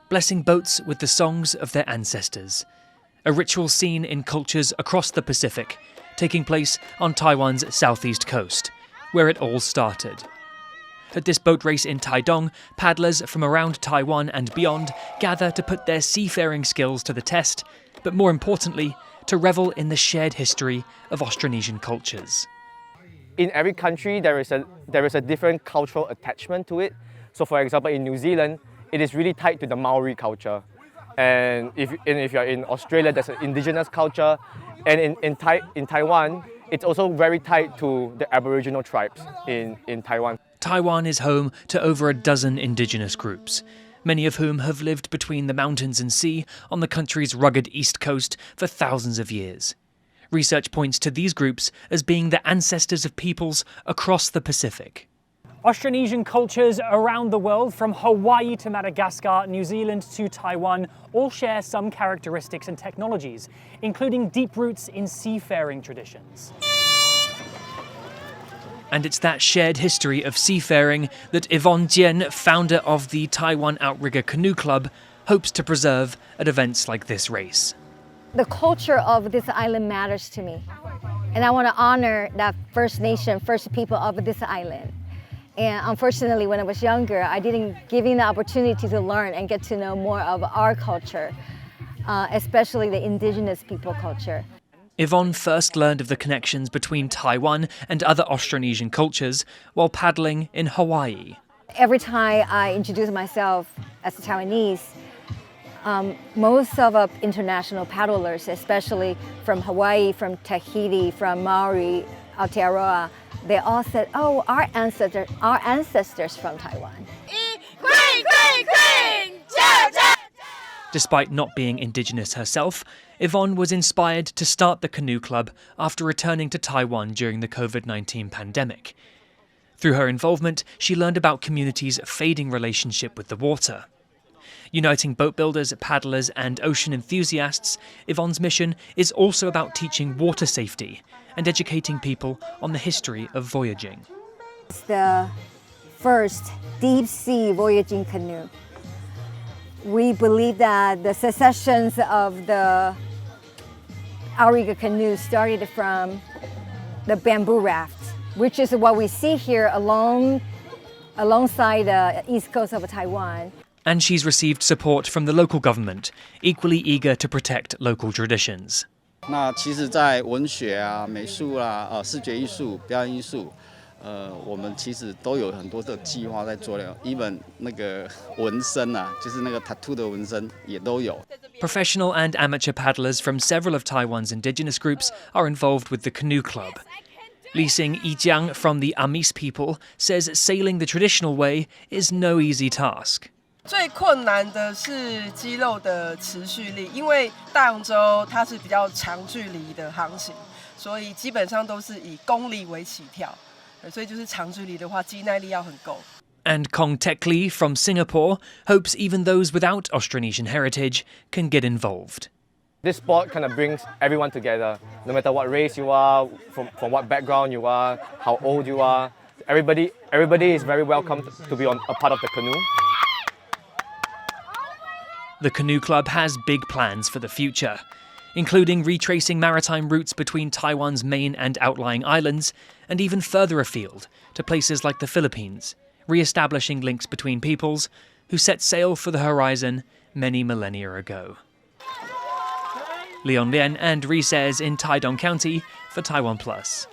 Blessing boats with the songs of their ancestors. A ritual seen in cultures across the Pacific, taking place on Taiwan's southeast coast, where it all started. At this boat race in Taitung, paddlers from around Taiwan and beyond gather to put their seafaring skills to the test, but more importantly, to revel in the shared history of Austronesian cultures. In every country, there is a different cultural attachment to it. So for example, in New Zealand, it is really tied to the Maori culture. And if you're in Australia, there's an indigenous culture. And in Taiwan, it's also very tied to the Aboriginal tribes in Taiwan. Taiwan is home to over a dozen indigenous groups, many of whom have lived between the mountains and sea on the country's rugged east coast for thousands of years. Research points to these groups as being the ancestors of peoples across the Pacific. Austronesian cultures around the world, from Hawaii to Madagascar, New Zealand to Taiwan, all share some characteristics and technologies, including deep roots in seafaring traditions. And it's that shared history of seafaring that Yvonne Jian, founder of the Taiwan Outrigger Canoe Club, hopes to preserve at events like this race. The culture of this island matters to me, and I want to honor that First Nation, First people of this island. And unfortunately, when I was younger, I didn't give me the opportunity to learn and get to know more of our culture, especially the indigenous people culture. Yvonne first learned of the connections between Taiwan and other Austronesian cultures while paddling in Hawaii. Every time I introduce myself as a Taiwanese, most of international paddlers, especially from Hawaii, from Tahiti, from Maori, Aotearoa, they all said, "Oh, our ancestors from Taiwan." Despite not being indigenous herself, Yvonne was inspired to start the canoe club after returning to Taiwan during the COVID-19 pandemic. Through her involvement, she learned about communities' fading relationship with the water. Uniting boat builders, paddlers, and ocean enthusiasts, Yvonne's mission is also about teaching water safety and educating people on the history of voyaging. It's the first deep-sea voyaging canoe. We believe that the secessions of the Outrigger canoe started from the bamboo raft, which is what we see here alongside the east coast of Taiwan. And she's received support from the local government, equally eager to protect local traditions. 那其实在文学啊、美术啊、视觉艺术、表演艺术，我们其实都有很多的计划在做了。even 那个纹身啊，就是那个 tattoo 的纹身也都有。Professional and amateur paddlers from several of Taiwan's indigenous groups are involved with the canoe club. Lising Yijiang from the Amis people says sailing the traditional way is no easy task. 最困难的是肌肉的持续力，因为大洋洲它是比较长距离的航行，所以基本上都是以公里为起跳，所以就是长距离的话，肌耐力要很够。And Kong Tek Lee from Singapore hopes even those without Austronesian heritage can get involved. This sport kind of brings everyone together, no matter what race you are, from what background you are, how old you are. Everybody is very welcome to be a part of the canoe. The Canoe Club has big plans for the future, including retracing maritime routes between Taiwan's main and outlying islands, and even further afield to places like the Philippines, re-establishing links between peoples who set sail for the horizon many millennia ago. Lien and Reece in Taitung County for TaiwanPlus.